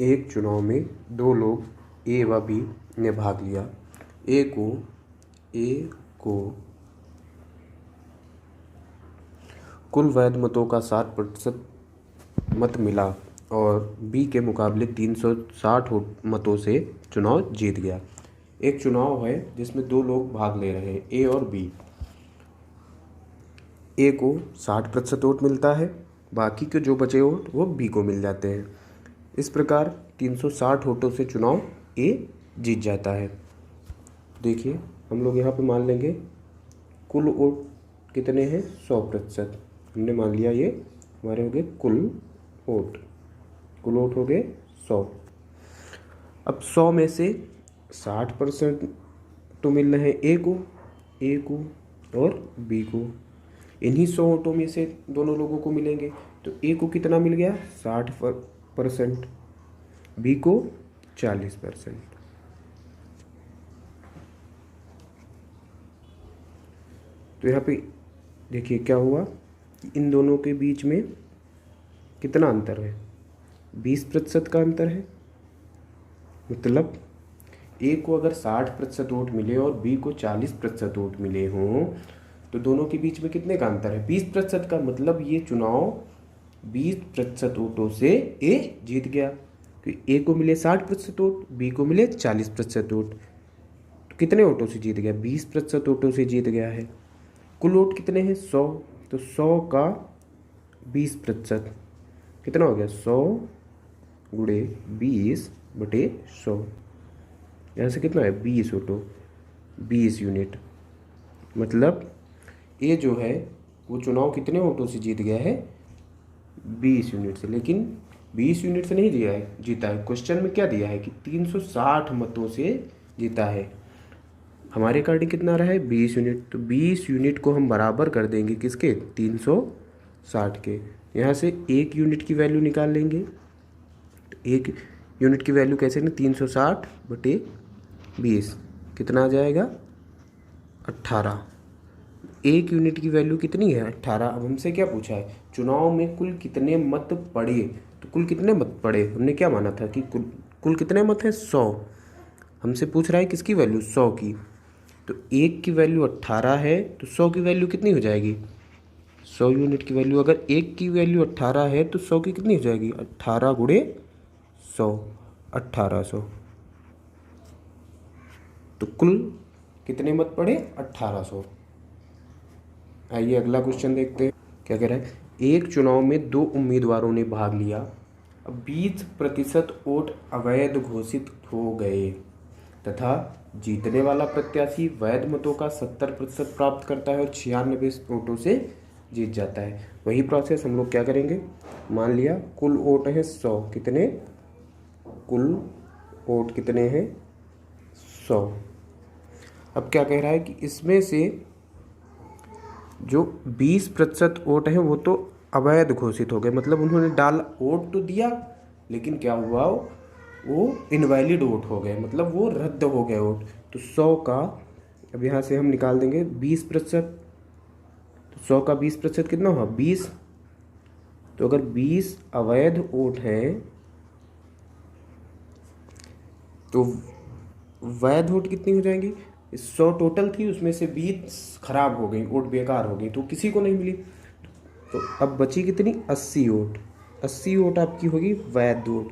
एक चुनाव में दो लोग ए व बी ने भाग लिया। ए को कुल वैध मतों का 60% मत मिला और बी के मुकाबले 360 मतों से चुनाव जीत गया। एक चुनाव है जिसमें दो लोग भाग ले रहे हैं, ए और बी। ए को 60% वोट मिलता है, बाकी के जो बचे वोट वो बी को मिल जाते हैं। इस प्रकार 360 वोटों से चुनाव ए जीत जाता है। देखिए हम लोग यहाँ पे मान लेंगे कुल वोट कितने हैं, 100%। हमने मान लिया ये हमारे हो गए कुल वोट हो गए 100। अब 100 में से 60% तो मिल रहे हैं ए को और बी को। इन्हीं 100 वोटों में से दोनों लोगों को मिलेंगे, तो ए को कितना मिल गया, 60%, बी को 40%। तो यहाँ पे देखिए क्या हुआ, इन दोनों के बीच में कितना अंतर है, 20% का अंतर है। मतलब ए को अगर 60% वोट मिले और बी को 40% वोट मिले हों तो दोनों के बीच में कितने का अंतर है, 20% का। मतलब ये चुनाव 20% वोटों से ए जीत गया। तो ए को मिले 60% वोट, बी को मिले 40% वोट, तो कितने वोटों से जीत गया, 20% वोटों से जीत गया है। कुल वोट कितने हैं, 100। तो 100 का 20% कितना हो गया, 100 गुणे 20/100। यहाँ से कितना है, 20 वोटों, 20 यूनिट। मतलब ए जो है वो चुनाव कितने वोटों से जीत गया है, 20 यूनिट से। लेकिन 20 यूनिट से नहीं जीता है। क्वेश्चन में क्या दिया है कि 360 मतों से जीता है। हमारे अकॉर्डिंग कितना रहा है, 20 यूनिट। तो 20 यूनिट को हम बराबर कर देंगे किसके, 360 के। यहाँ से 1 यूनिट की वैल्यू निकाल लेंगे। तो 1 यूनिट की वैल्यू कैसे ना, 360/20 कितना आ जाएगा, 18। 1 यूनिट की वैल्यू कितनी है, 18। अब हमसे क्या पूछा है, चुनाव में कुल कितने मत पड़े। तो कुल कितने मत पड़े, हमने क्या माना था कि कुल कितने मत हैं, 100। हमसे पूछ रहा है किसकी वैल्यू, 100 की। तो 1 की वैल्यू 18 है, तो 100 की वैल्यू कितनी हो जाएगी, 100 यूनिट की वैल्यू। अगर 1 की वैल्यू 18 है तो 100 की कितनी हो जाएगी, 18 गुणे 100, 1800। तो कुल कितने मत पड़े, 1800। आइए अगला क्वेश्चन देखते हैं क्या कह रहा है। एक चुनाव में दो उम्मीदवारों ने भाग लिया। अब 20% वोट अवैध घोषित हो गए तथा जीतने वाला प्रत्याशी वैध मतों का 70% प्राप्त करता है और 96 वोटों से जीत जाता है। वही प्रोसेस हम लोग क्या करेंगे, मान लिया कुल वोट है 100, कितने, कुल वोट कितने हैं, 100। अब क्या कह रहा है कि इसमें से जो 20% वोट है वो तो अवैध घोषित हो गए। मतलब उन्होंने वोट तो दिया लेकिन क्या हुआ, वो इनवैलिड वोट हो गए, मतलब वो रद्द हो गए वोट। तो 100 का अब यहाँ से हम निकाल देंगे 20%। तो 100 का 20% कितना हुआ, 20। तो अगर 20 अवैध वोट हैं तो वैध वोट कितनी हो जाएंगी, 100 टोटल थी, उसमें से 20 खराब हो गई, वोट बेकार हो गई, तो किसी को नहीं मिली। तो अब बची कितनी, 80 वोट। 80 वोट आपकी होगी वैध वोट।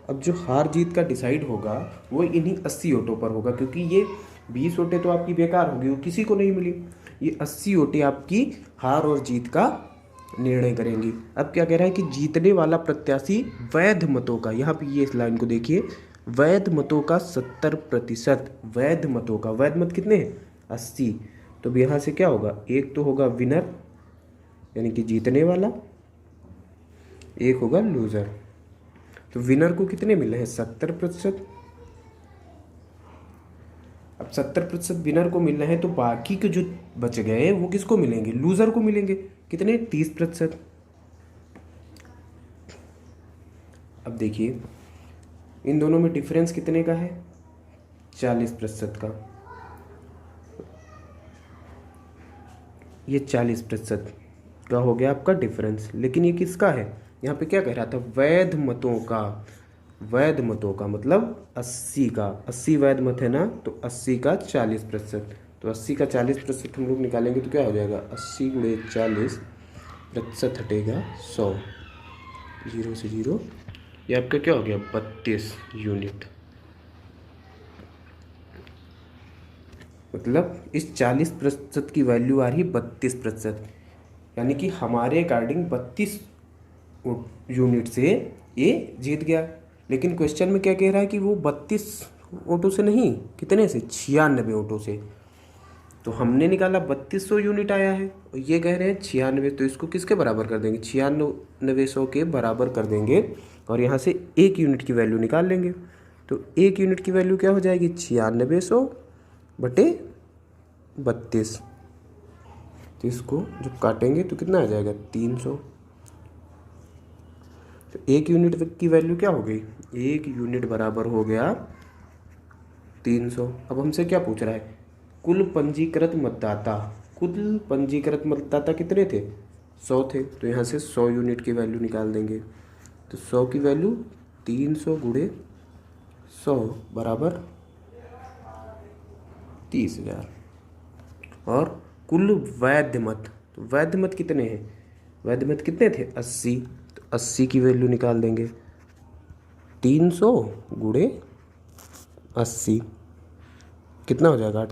अब जो हार जीत का डिसाइड होगा वो इन्हीं 80 वोटों पर होगा, क्योंकि ये 20 वोटें तो आपकी बेकार होगी, वो किसी को नहीं मिली। ये 80 वोटें आपकी हार और जीत का निर्णय करेंगी। अब क्या कह रहा है कि जीतने वाला प्रत्याशी वैध मतों का, यहाँ पे ये इस लाइन को देखिए, वैध मतों का 70%, वैध मतों का, वैध मत कितने हैं, 80। तो अब यहाँ से क्या होगा, एक तो होगा विनर यानी कि जीतने वाला, एक होगा लूजर। तो विनर को कितने मिले हैं, 70%। अब 70% विनर को मिल रहे हैं, तो बाकी के जो बच गए वो किसको मिलेंगे, लूजर को मिलेंगे, कितने, 30%। अब देखिए इन दोनों में डिफरेंस कितने का है, 40% का। ये 40% का हो गया आपका डिफरेंस। लेकिन ये किसका है, यहाँ पे क्या कह रहा था, वैध मतों का। वैध मतों का, मतलब 80 का, 80 वैध मत है ना, तो 80 का 40%, तो 80 का 40% हम लोग निकालेंगे तो क्या हो जाएगा, 80 गुणे 40%, हटेगा 100, 0 से 0, ये आपका क्या हो गया, 32 यूनिट। मतलब इस 40% की वैल्यू आ रही 32%, यानी कि हमारे अकॉर्डिंग 32 यूनिट से ये जीत गया। लेकिन क्वेश्चन में क्या कह रहा है कि वो 32 वोटों से नहीं, कितने से, 96 वोटों से। तो हमने निकाला 3200 यूनिट आया है, और ये कह रहे हैं 96, तो इसको किसके बराबर कर देंगे, 9600 के बराबर कर देंगे, और यहाँ से 1 यूनिट की वैल्यू निकाल लेंगे। तो 1 यूनिट की वैल्यू क्या हो जाएगी, 9600 बटे 32। तो इसको जब काटेंगे तो कितना आ जाएगा, 300। तो 1 यूनिट की वैल्यू क्या हो गई, 1 यूनिट बराबर हो गया 300। अब हमसे क्या पूछ रहा है, कुल पंजीकृत मतदाता, कुल पंजीकृत मतदाता कितने थे, 100 थे, तो यहाँ से 100 यूनिट की वैल्यू निकाल देंगे। तो 100 की वैल्यू 300 गुणे 100 बराबर 30,000। और कुल वैध मत, तो वैध मत कितने हैं, वैध मत कितने थे, 80, तो 80 की वैल्यू निकाल देंगे, 300 गुणे 80, कितना हो जाएगा,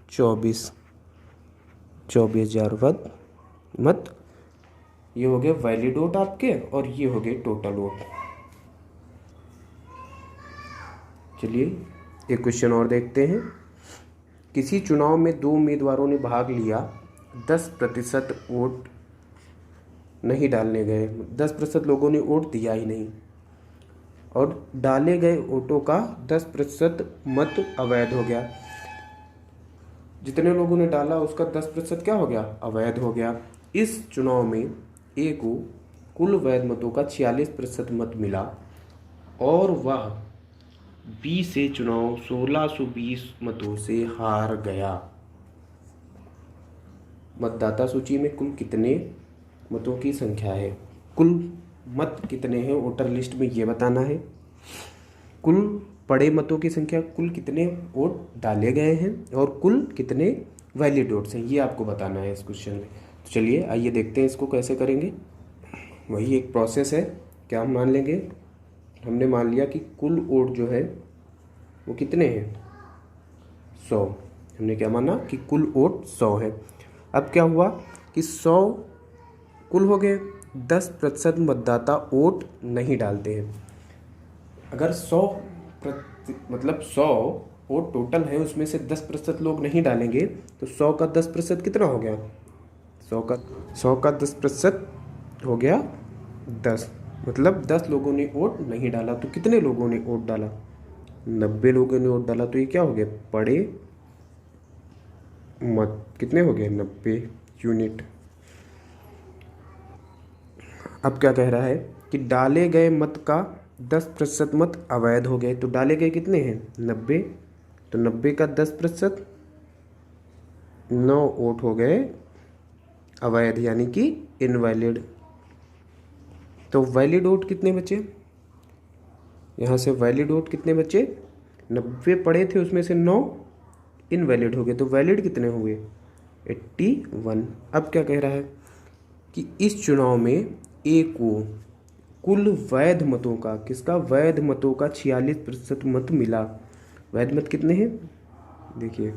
24,000 वैध मत। ये हो गए वैलिड वोट आपके, और ये हो गए टोटल वोट। चलिए एक क्वेश्चन और देखते हैं। किसी चुनाव में 2 उम्मीदवारों ने भाग लिया, 10% वोट नहीं डालने गए, 10% लोगों ने वोट दिया ही नहीं, और डाले गए वोटों का 10% मत अवैध हो गया। जितने लोगों ने डाला उसका 10% क्या हो गया, अवैध हो गया। इस चुनाव में ए को कुल वैध मतों का 46% मत मिला, और वह बी से चुनाव 1620 मतों से हार गया। मतदाता सूची में कुल कितने मतों की संख्या है, कुल मत कितने हैं वोटर लिस्ट में ये बताना है, कुल पड़े मतों की संख्या, कुल कितने वोट डाले गए हैं, और कुल कितने वैलिड वोट्स हैं, ये आपको बताना है इस क्वेश्चन में। तो चलिए आइए देखते हैं इसको कैसे करेंगे। वही एक प्रोसेस है। क्या हम मान लेंगे, हमने मान लिया कि कुल वोट जो है वो कितने हैं, 100। हमने क्या माना कि कुल वोट 100 है। अब क्या हुआ कि 100 कुल हो गए, 10% मतदाता वोट नहीं डालते हैं। अगर 100 मतलब 100 वोट टोटल है, उसमें से 10% लोग नहीं डालेंगे, तो 100 का 10% कितना हो गया, 100 का 10% हो गया 10, मतलब 10 लोगों ने वोट नहीं डाला। तो कितने लोगों ने वोट डाला, 90 लोगों ने वोट डाला। तो ये क्या हो गया, पड़े मत कितने हो गए, 90 यूनिट। अब क्या कह रहा है कि डाले गए मत का 10% मत अवैध हो गए। तो डाले गए कितने हैं, 90, तो 90 का 10%, 9 वोट हो गए अवैध, यानी कि इनवैलिड। तो वैलिड वोट कितने बचे, यहाँ से वैलिड वोट कितने बचे, 90 पड़े थे उसमें से 9 इनवैलिड हो गए, तो वैलिड कितने हुए, 81। अब क्या कह रहा है कि इस चुनाव में ए को कुल वैध मतों का, किसका, वैध मतों का 46% मत मिला। वैध मत कितने हैं, देखिए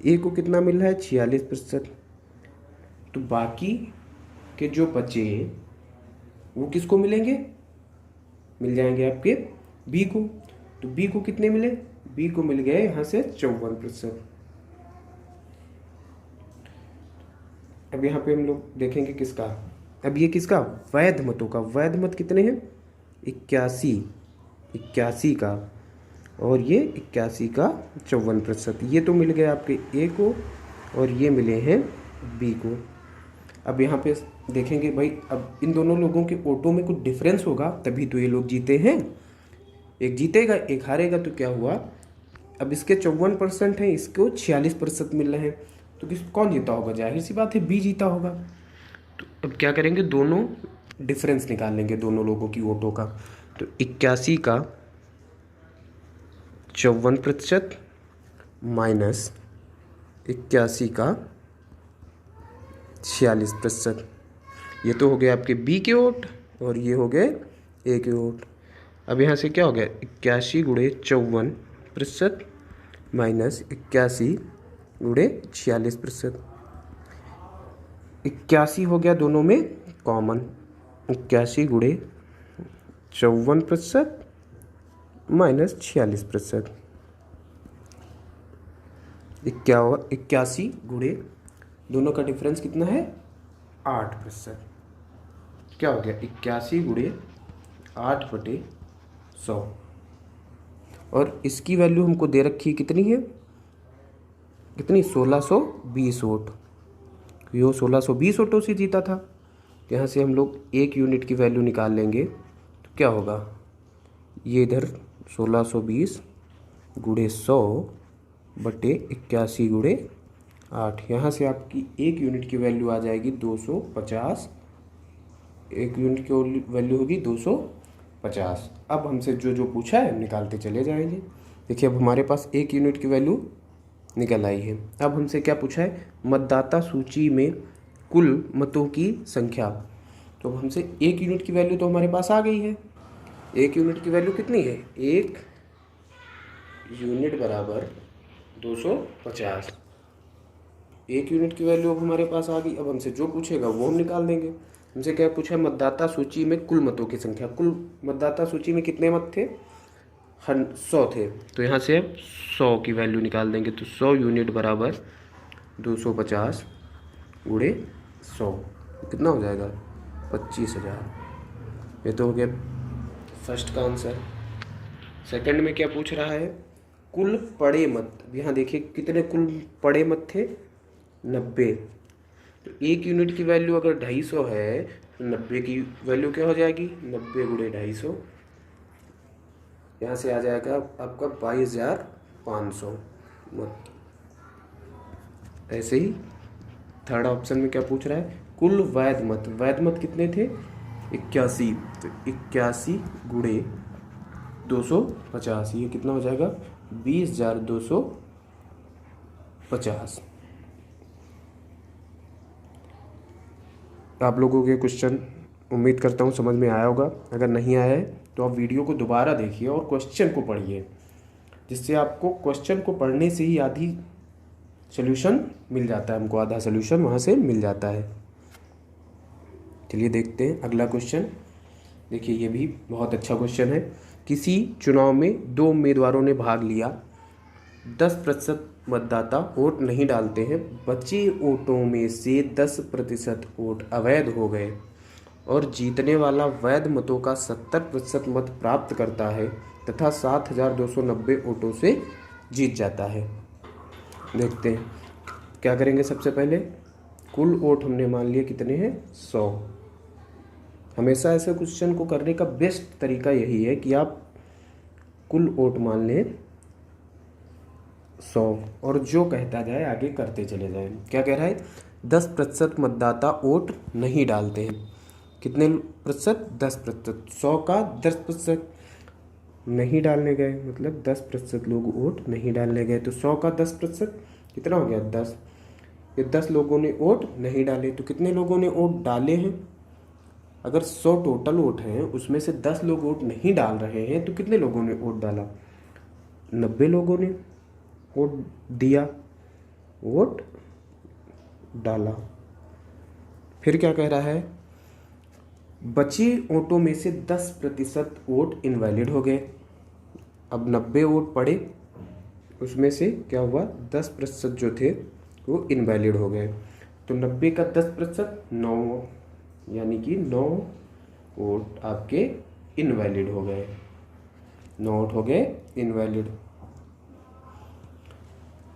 ए को कितना मिल रहा है, 46%। तो बाकी के जो बचे वो किसको मिलेंगे, मिल जाएंगे आपके बी को। तो बी को कितने मिले, बी को मिल गए यहाँ से 54%। अब यहाँ पे हम लोग देखेंगे किसका, अब ये किसका, वैध मतों का। वैध मत कितने हैं, 81 का, और ये 81 का 54%। ये तो मिल गए आपके ए को, और ये मिले हैं बी को। अब यहाँ पे देखेंगे भाई, अब इन दोनों लोगों के वोटों में कुछ डिफरेंस होगा तभी तो ये लोग जीते हैं। एक जीतेगा एक हारेगा, तो क्या हुआ, अब इसके 54% हैं, इसको 46% मिल रहे हैं, तो कौन जीता होगा, जाहिर सी बात है बी जीता होगा। तो अब क्या करेंगे, दोनों डिफरेंस निकाल लेंगे दोनों लोगों की वोटों का। तो 81 का 54% माइनस 81 का 46%। ये तो हो गया आपके बी के वोट और ये हो गए ए के वोट। अब यहाँ से क्या हो गया, 81 गुणे 54% माइनस 81 गुणे 46%। 81 हो गया दोनों में कॉमन, 81 गुणे 54% माइनस 46%। 81 गुणे दोनों का डिफरेंस कितना है, 8%। क्या हो गया, 81 गुणे 8/100। और इसकी वैल्यू हमको दे रखी कितनी है, कितनी, 1620 वोट। ये 1620 वोटों से जीता था। तो यहाँ से हम लोग 1 यूनिट की वैल्यू निकाल लेंगे तो क्या होगा, ये इधर 1620 गुणे 100/81 गुणे 8। यहाँ से आपकी 1 यूनिट की वैल्यू आ जाएगी 250। 1 यूनिट की वैल्यू होगी 250। अब हमसे जो जो पूछा है निकालते चले जाएंगे। देखिए अब हमारे पास 1 यूनिट की वैल्यू निकल आई है। अब हमसे क्या पूछा है, मतदाता सूची में कुल मतों की संख्या। तो हमसे 1 यूनिट की वैल्यू तो हमारे पास आ गई है। 1 यूनिट की वैल्यू कितनी है, 1 यूनिट बराबर 250। 1 यूनिट की वैल्यू अब हमारे पास आ गई। अब हमसे जो पूछेगा वो हम निकाल देंगे। हमसे क्या पूछा है, मतदाता सूची में कुल मतों की संख्या। कुल मतदाता सूची में कितने मत थे, 100 थे। तो यहाँ से 100 की वैल्यू निकाल देंगे। तो 100 यूनिट बराबर 250 गुणे 100, कितना हो जाएगा, 25,000। ये तो हो गया फर्स्ट का आंसर। सेकंड में क्या पूछ रहा है, कुल पड़े मत। यहाँ देखिए कितने कुल पड़े मत थे, 90। तो 1 यूनिट की वैल्यू अगर 250 है तो 90 की वैल्यू क्या हो जाएगी, 90 गुणे 250। यहाँ से आ जाएगा आपका 22,500 मत। ऐसे ही थर्ड ऑप्शन में क्या पूछ रहा है, कुल वैध मत। वैध मत कितने थे, 81। तो 81 गुणे 250, ये कितना हो जाएगा, 20,250। आप लोगों के क्वेश्चन उम्मीद करता हूँ समझ में आया होगा। अगर नहीं आया है तो आप वीडियो को दोबारा देखिए और क्वेश्चन को पढ़िए, जिससे आपको क्वेश्चन को पढ़ने से ही आधी सॉल्यूशन मिल जाता है। हमको आधा सॉल्यूशन वहाँ से मिल जाता है। चलिए देखते हैं अगला क्वेश्चन। देखिए ये भी बहुत अच्छा क्वेश्चन है। किसी चुनाव में 2 उम्मीदवारों ने भाग लिया, 10% मतदाता वोट नहीं डालते हैं। बचे वोटों में से 10% वोट अवैध हो गए और जीतने वाला वैध मतों का 70% मत प्राप्त करता है तथा 7,290 वोटों से जीत जाता है। देखते हैं क्या करेंगे। सबसे पहले कुल वोट हमने मान लिए कितने हैं, 100। हमेशा ऐसे क्वेश्चन को करने का बेस्ट तरीका यही है कि आप कुल वोट मान लें 100 और जो कहता जाए आगे करते चले जाएं। क्या कह रहा है, 10% मतदाता वोट नहीं डालते हैं। कितने प्रतिशत, 10%। 100 का 10% नहीं डालने गए, मतलब 10% लोग वोट नहीं डालने गए। तो 100 का 10% कितना हो गया, 10। ये 10 लोगों ने वोट नहीं डाले। तो कितने लोगों ने वोट डाले हैं, अगर 100 टोटल वोट हैं उसमें से 10 लोग वोट नहीं डाल रहे हैं तो कितने लोगों ने वोट डाला, 90 लोगों ने वोट दिया, वोट डाला। फिर क्या कह रहा है, बचे वोटों में से 10% वोट इनवैलिड हो गए। अब 90 वोट पड़े, उसमें से क्या हुआ, 10% जो थे वो इनवैलिड हो गए। तो 90 का 10% 9, यानी कि 9 वोट आपके इनवैलिड हो गए। 9 वोट हो गए इनवैलिड।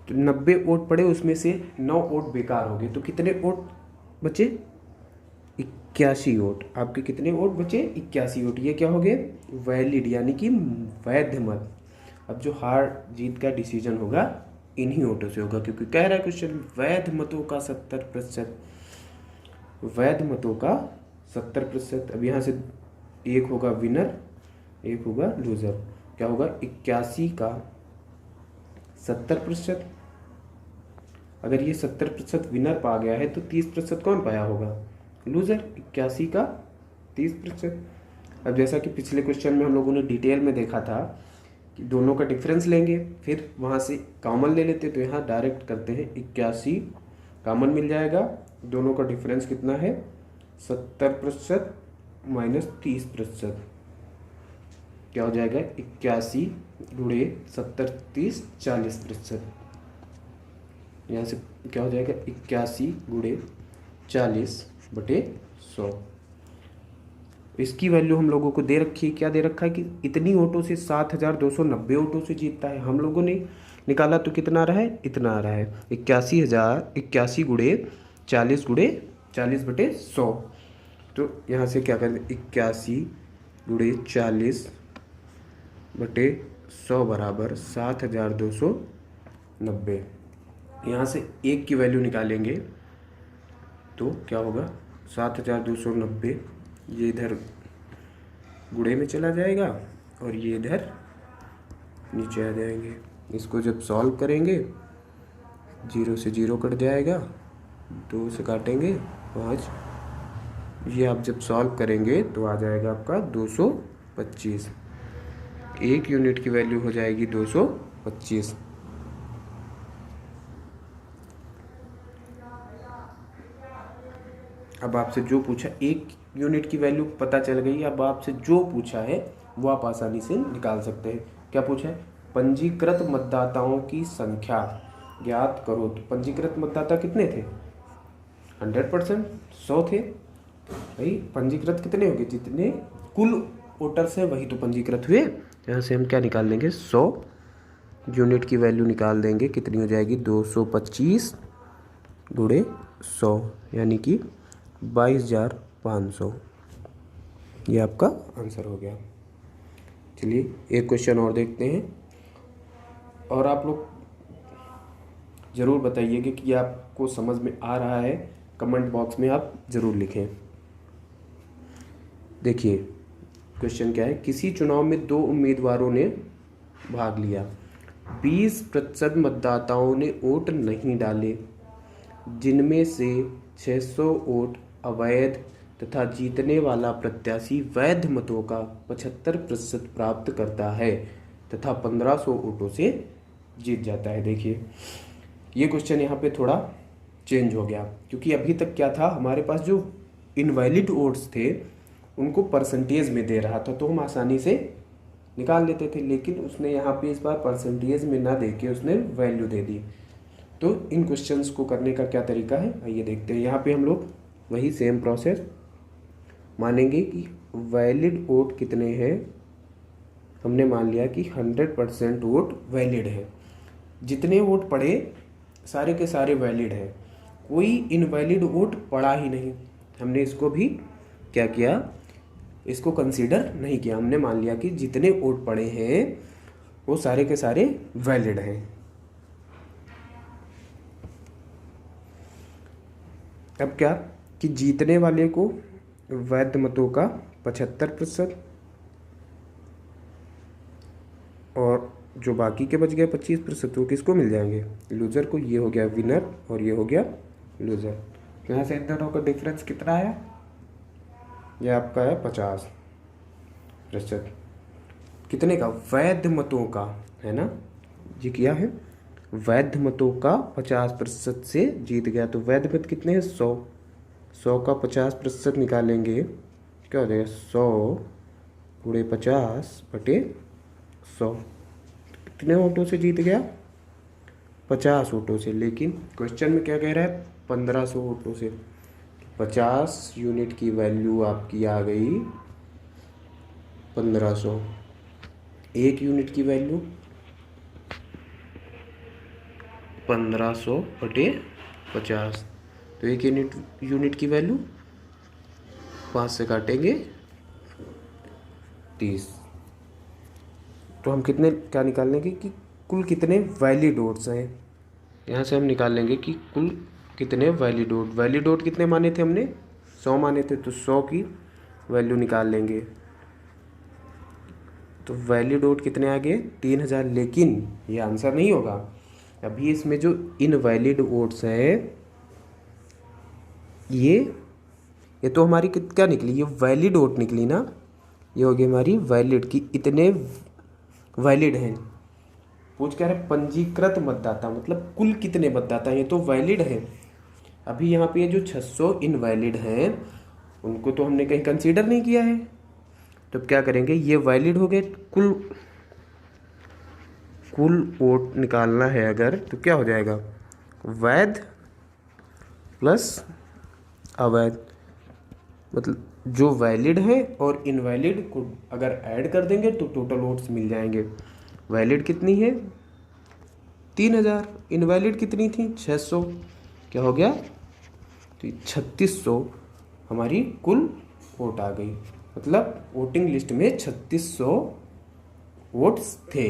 तो 90 वोट पड़े, उसमें से 9 वोट बेकार हो गए। तो कितने वोट बचे, 81 वोट। आपके कितने वोट बचे, 81 वोट। ये क्या हो गए, वैलिड, यानी कि वैध मत। अब जो हार जीत का डिसीजन होगा इन्हीं वोटों से होगा, क्योंकि कह रहा है क्वेश्चन वैध मतों का 70%, वैध मतों का 70%। अब यहाँ से एक होगा विनर, एक होगा लूजर। क्या होगा, 81 का 70%। अगर ये 70% विनर पा गया है तो 30% कौन पाया होगा? लूज़र। 81 का 30%। अब जैसा कि पिछले क्वेश्चन में हम लोगों ने डिटेल में देखा था कि दोनों का डिफरेंस लेंगे, फिर वहाँ से कॉमन ले लेते, तो यहाँ डायरेक्ट करते हैं। 81 कॉमन मिल जाएगा। दोनों का डिफरेंस कितना है? 70% माइनस 30%। क्या हो जाएगा? 81 गुणे 70, 30, 40%। यहाँ से क्या हो जाएगा? 81 गुणे 40/100। इसकी वैल्यू हम लोगों को दे रखी है। क्या दे रखा है? कि इतनी वोटों से 7290 वोटों से जीतता है। हम लोगों ने निकाला तो कितना आ रहा है? इतना आ रहा है। 81 गुणे 40/100। तो यहाँ से क्या करें? 81 गुणे 40/100 बराबर 7290। यहाँ से एक की वैल्यू निकालेंगे तो क्या होगा? 7290 ये इधर गुणे में चला जाएगा और ये इधर नीचे आ जाएंगे। इसको जब सॉल्व करेंगे 0 से 0 कट जाएगा, 2 से काटेंगे 5। ये आप जब सॉल्व करेंगे तो आ जाएगा आपका 225। 1 यूनिट की वैल्यू हो जाएगी 225। अब आपसे जो पूछा, 1 यूनिट की वैल्यू पता चल गई। अब आपसे जो पूछा है वो आप आसानी से निकाल सकते हैं। क्या पूछा है? पंजीकृत मतदाताओं की संख्या ज्ञात करो। तो पंजीकृत मतदाता कितने थे? 100%, 100 थे। भाई पंजीकृत कितने हो गए? जितने कुल वोटर्स हैं वही तो पंजीकृत हुए। यहाँ से हम क्या निकाल लेंगे? 100 यूनिट की वैल्यू निकाल देंगे। कितनी हो जाएगी? 225 गुणे 100 यानी कि 22,500। ये आपका आंसर हो गया। चलिए एक क्वेश्चन और देखते हैं और आप लोग ज़रूर बताइएगा कि आपको समझ में आ रहा है। कमेंट बॉक्स में आप ज़रूर लिखें। देखिए क्वेश्चन क्या है? किसी चुनाव में 2 उम्मीदवारों ने भाग लिया। 20% मतदाताओं ने वोट नहीं डाले, जिनमें से 600 वोट अवैध तथा जीतने वाला प्रत्याशी वैध मतों का 75% प्राप्त करता है तथा 1500 वोटों से जीत जाता है। देखिए ये क्वेश्चन यहाँ पे थोड़ा चेंज हो गया, क्योंकि अभी तक क्या था, हमारे पास जो इनवैलिड वोट्स थे उनको परसेंटेज में दे रहा था तो हम आसानी से निकाल लेते थे, लेकिन उसने यहाँ पे इस बार परसेंटेज में ना दे के उसने वैल्यू दे दी। तो इन क्वेश्चंस को करने का क्या तरीका है आइए देखते हैं। यहाँ पे हम लोग वही सेम प्रोसेस मानेंगे कि वैलिड वोट कितने हैं। हमने मान लिया कि 100% वोट वैलिड है। जितने वोट पड़े सारे के सारे वैलिड हैं, कोई इनवैलिड वोट पड़ा ही नहीं। हमने इसको भी क्या किया? इसको कंसीडर नहीं किया। हमने मान लिया कि जितने वोट पड़े हैं वो सारे के सारे वैलिड हैं। अब क्या कि जीतने वाले को वैध मतों का 75% और जो बाकी के बच गए 25% वो किसको मिल जाएंगे? लूज़र को। ये हो गया विनर और ये हो गया लूज़र। यहाँ से इन दोनों का डिफरेंस कितना है? ये आपका है 50%। कितने का? वैध मतों का, है ना? जी क्या है? वैध मतों का 50% से जीत गया। तो वैध मत कितने हैं? 100 का 50% निकालेंगे क्या हो जाएगा? 100 गुणे 50/100। कितने वोटों से जीत गया? 50 वोटों से। लेकिन क्वेश्चन में क्या कह रहा है? 1500 वोटों से। 50 यूनिट की वैल्यू आपकी आ गई 1500। 1 यूनिट की वैल्यू 1500/50। तो 1 यूनिट की वैल्यू 5 से काटेंगे 30। तो हम कितने क्या निकाल लेंगे कि कुल कितने वैलिड वोट्स हैं। यहाँ से हम निकाल लेंगे कि कुल कितने वैलिड वोट। वैलिड वोट कितने माने थे हमने? 100 माने थे। तो 100 की वैल्यू निकाल लेंगे। तो वैलिड वोट कितने आ गए? 3000। लेकिन ये आंसर नहीं होगा। अभी इसमें जो इनवैलिड वोट्स हैं ये तो हमारी क्या निकली? ये वैलिड वोट निकली ना। ये होगी हमारी वैलिड की इतने वैलिड हैं। पूछ कह रहे पंजीकृत मतदाता मतलब कुल कितने मतदाता हैं, ये तो वैलिड है। अभी यहाँ पे ये जो 600 इनवैलिड हैं उनको तो हमने कहीं कंसीडर नहीं किया है। तो क्या करेंगे? ये वैलिड हो गए। कुल वोट निकालना है अगर तो क्या हो जाएगा? वैध प्लस अवैध, मतलब जो वैलिड है और इनवैलिड को अगर ऐड कर देंगे तो टोटल वोट्स मिल जाएंगे। वैलिड कितनी है? 3000। इनवैलिड कितनी थी? 600। क्या हो गया? तो 3600 हमारी कुल वोट आ गई। मतलब वोटिंग लिस्ट में 3600 वोट्स थे।